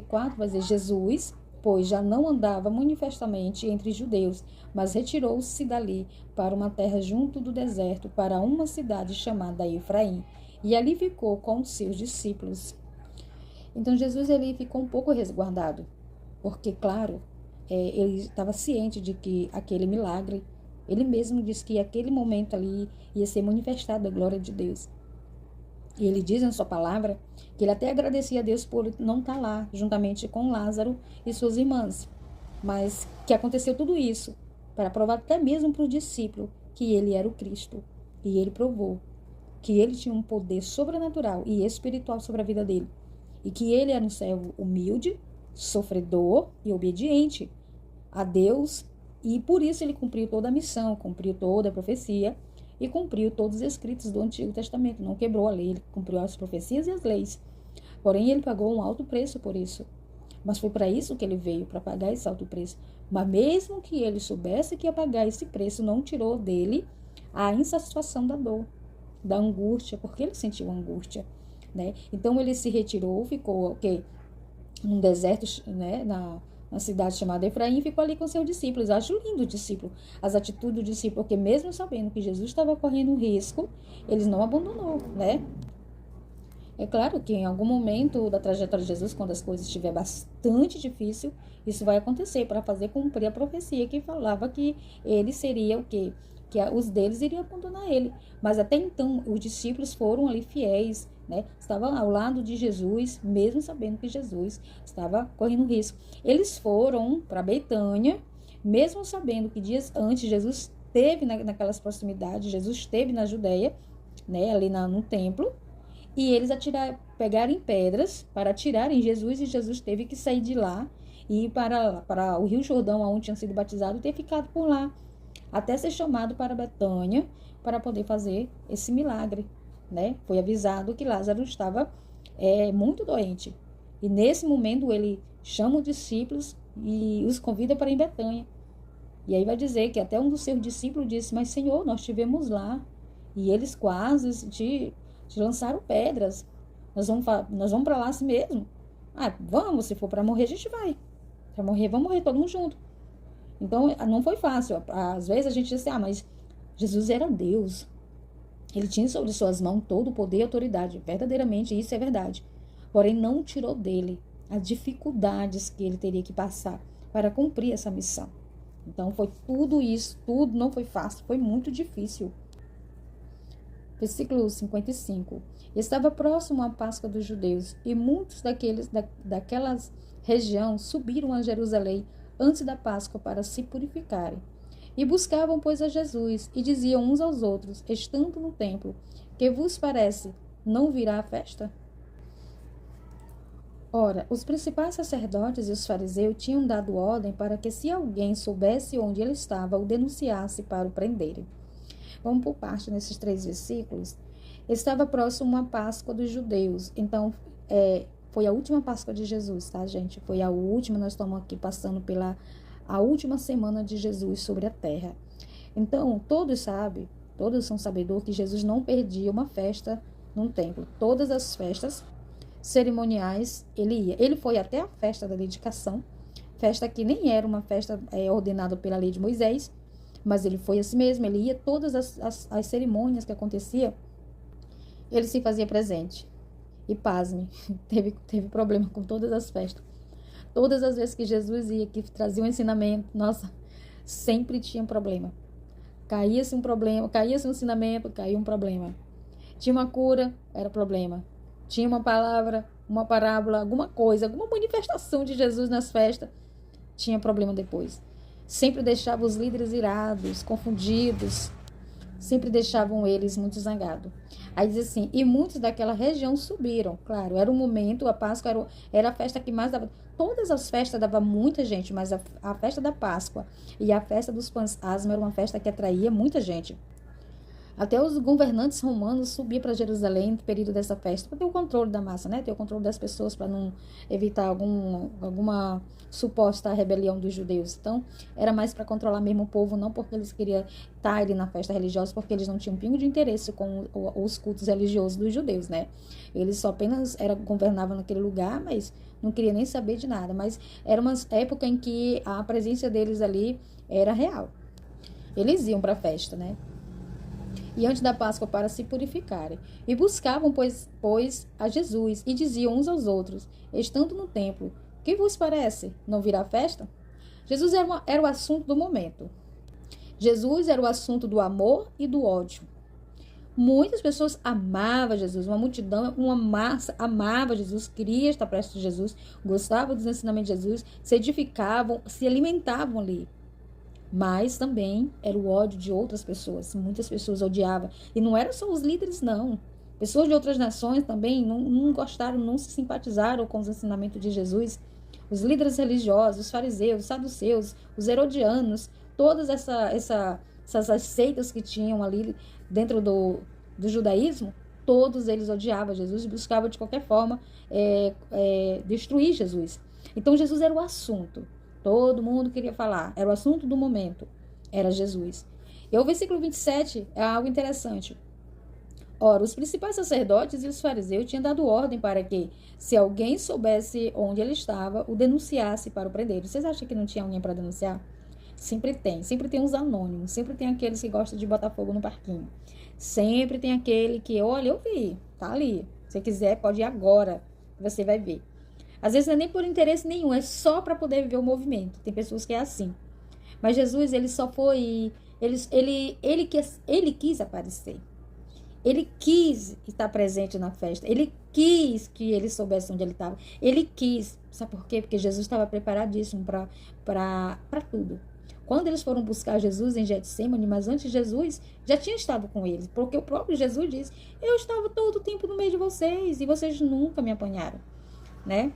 4 vai dizer: Jesus, pois já não andava manifestamente entre judeus, mas retirou-se dali para uma terra junto do deserto, para uma cidade chamada Efraim, e ali ficou com os seus discípulos. Então Jesus ele ficou um pouco resguardado, porque, claro, ele estava ciente de que aquele milagre, ele mesmo disse que aquele momento ali ia ser manifestada a glória de Deus. E ele diz na sua palavra que ele até agradecia a Deus por não estar lá, juntamente com Lázaro e suas irmãs. Mas que aconteceu tudo isso para provar até mesmo para o discípulo que ele era o Cristo. E ele provou que ele tinha um poder sobrenatural e espiritual sobre a vida dele. E que ele era um servo humilde, sofredor e obediente a Deus. E por isso ele cumpriu toda a missão, cumpriu toda a profecia e cumpriu todos os escritos do Antigo Testamento. Não quebrou a lei, ele cumpriu as profecias e as leis. Porém, ele pagou um alto preço por isso. Mas foi para isso que ele veio, para pagar esse alto preço. Mas mesmo que ele soubesse que ia pagar esse preço, não tirou dele a insatisfação da dor, da angústia, porque ele sentiu angústia, né? Então, ele se retirou, ficou num deserto, né, na cidade chamada Efraim, ficou ali com seus discípulos. Eu acho lindo o discípulo, as atitudes do discípulo, porque mesmo sabendo que Jesus estava correndo risco, eles não abandonou, né? É claro que em algum momento da trajetória de Jesus, quando as coisas estiver bastante difícil, isso vai acontecer para fazer cumprir a profecia que falava que ele seria o quê? Que os deles iriam abandonar ele. Mas até então, os discípulos foram ali fiéis, né? Estavam ao lado de Jesus, mesmo sabendo que Jesus estava correndo risco. Eles foram para Betânia, mesmo sabendo que dias antes Jesus esteve naquelas proximidades, Jesus esteve na Judéia, né? Ali no templo. E eles pegarem pedras para atirarem Jesus, e Jesus teve que sair de lá e ir para o Rio Jordão, onde tinha sido batizado, e ter ficado por lá, até ser chamado para Betânia, para poder fazer esse milagre, né? Foi avisado que Lázaro estava muito doente. E nesse momento ele chama os discípulos e os convida para ir em Betânia. E aí vai dizer que até um dos seus discípulos disse: mas Senhor, nós estivemos lá e eles quase te lançaram pedras. Nós vamos para lá assim mesmo? Ah, vamos, se for para morrer, a gente vai. Para morrer, vamos morrer todo mundo junto. Então, não foi fácil. Às vezes a gente diz assim: mas Jesus era Deus. Ele tinha sobre suas mãos todo o poder e autoridade. Verdadeiramente, isso é verdade. Porém, não tirou dele as dificuldades que ele teria que passar para cumprir essa missão. Então, foi tudo isso, tudo não foi fácil, foi muito difícil. Versículo 55. Estava próximo à Páscoa dos judeus, e muitos daquelas região subiram a Jerusalém antes da Páscoa para se purificarem. E buscavam, pois, a Jesus, e diziam uns aos outros, estando no templo: que vos parece, não virá a festa? Ora, os principais sacerdotes e os fariseus tinham dado ordem para que, se alguém soubesse onde ele estava, o denunciasse para o prenderem. Vamos por parte nesses 3 versículos. Estava próximo a Páscoa dos judeus. Então, foi a última Páscoa de Jesus, tá, gente? Foi a última. Nós estamos aqui passando pela a última semana de Jesus sobre a terra. Então, todos são sabedores que Jesus não perdia uma festa num templo. Todas as festas cerimoniais ele ia. Ele foi até a festa da dedicação, festa que nem era uma festa ordenada pela lei de Moisés, mas ele foi assim mesmo. Ele ia todas as cerimônias que acontecia, ele se fazia presente. E pasme, teve problema com todas as festas. Todas as vezes que Jesus ia, que trazia um ensinamento, nossa, sempre tinha problema. Caía-se um problema, caía-se um ensinamento, caía um problema. Tinha uma cura, era problema. Tinha uma palavra, uma parábola, alguma coisa, alguma manifestação de Jesus nas festas, tinha problema depois. Sempre deixava os líderes irados, confundidos, sempre deixavam eles muito zangados. Aí diz assim: e muitos daquela região subiram. Claro, era um momento, a Páscoa era a festa que mais dava. Todas as festas davam muita gente, mas a festa da Páscoa e a festa dos pães asmos era uma festa que atraía muita gente. Até os governantes romanos subiam para Jerusalém no período dessa festa, para ter o controle da massa, né? Ter o controle das pessoas, para não evitar alguma suposta rebelião dos judeus. Então, era mais para controlar mesmo o povo, não porque eles queriam estar ali na festa religiosa, porque eles não tinham um pingo de interesse com os cultos religiosos dos judeus, né? Eles só apenas governavam naquele lugar, mas não queria nem saber de nada. Mas era uma época em que a presença deles ali era real. Eles iam para a festa, né? E antes da Páscoa para se purificarem. E buscavam, pois, a Jesus, e diziam uns aos outros, estando no templo, que vos parece? Não virá a festa? Jesus era o assunto do momento. Jesus era o assunto do amor e do ódio. Muitas pessoas amavam Jesus, uma multidão, uma massa amava Jesus, queria estar perto de Jesus, gostava dos ensinamentos de Jesus, se edificavam, se alimentavam ali. Mas também era o ódio de outras pessoas. Muitas pessoas odiavam. E não eram só os líderes, não. Pessoas de outras nações também não gostaram, não se simpatizaram com os ensinamentos de Jesus. Os líderes religiosos, os fariseus, os saduceus, os herodianos, todas essas seitas que tinham ali dentro do judaísmo, todos eles odiavam Jesus e buscavam de qualquer forma destruir Jesus. Então Jesus era o assunto. Todo mundo queria falar. Era o assunto do momento. Era Jesus. E o versículo 27 é algo interessante. Ora, os principais sacerdotes e os fariseus tinham dado ordem para que, se alguém soubesse onde ele estava, o denunciasse para o prender. Vocês acham que não tinha alguém para denunciar? Sempre tem uns anônimos, sempre tem aqueles que gostam de botar fogo no parquinho. Sempre tem aquele que, olha, eu vi, tá ali. Se quiser, pode ir agora, você vai ver. Às vezes não é nem por interesse nenhum, é só para poder viver o movimento. Tem pessoas que é assim. Mas Jesus, ele só foi... Ele quis aparecer. Ele quis estar presente na festa. Ele quis que ele soubesse onde ele estava. Ele quis. Sabe por quê? Porque Jesus estava preparadíssimo para tudo. Quando eles foram buscar Jesus em Getsêmani, mas antes Jesus já tinha estado com eles. Porque o próprio Jesus disse, eu estava todo o tempo no meio de vocês e vocês nunca me apanharam, né?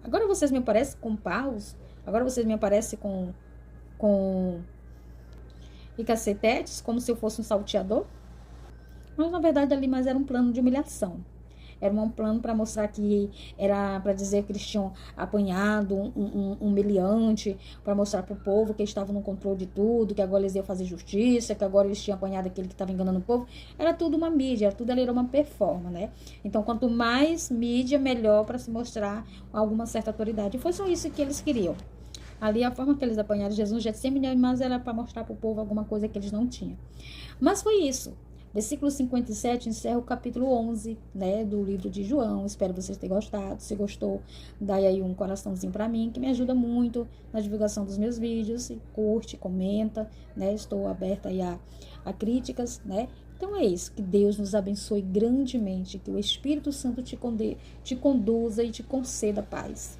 Agora vocês me aparecem com paus, agora vocês me aparecem com e cacetetes, como se eu fosse um salteador. Mas, na verdade, ali mais era um plano de humilhação. Era um plano para mostrar que era para dizer que eles tinham apanhado um humilhante, para mostrar para o povo que eles estavam no controle de tudo, que agora eles iam fazer justiça, que agora eles tinham apanhado aquele que estava enganando o povo. Era tudo uma mídia, tudo ali era uma performance, né? Então, quanto mais mídia, melhor para se mostrar alguma certa autoridade. E foi só isso que eles queriam. Ali, a forma que eles apanharam Jesus já sempre mais era para mostrar para o povo alguma coisa que eles não tinham. Mas foi isso. Versículo 57 encerra o capítulo 11, né, do livro de João. Espero vocês tenham gostado. Se gostou, dá aí um coraçãozinho para mim, que me ajuda muito na divulgação dos meus vídeos. Curte, comenta, né? Estou aberta aí a críticas, né? Então é isso. Que Deus nos abençoe grandemente. Que o Espírito Santo te conduza e te conceda paz.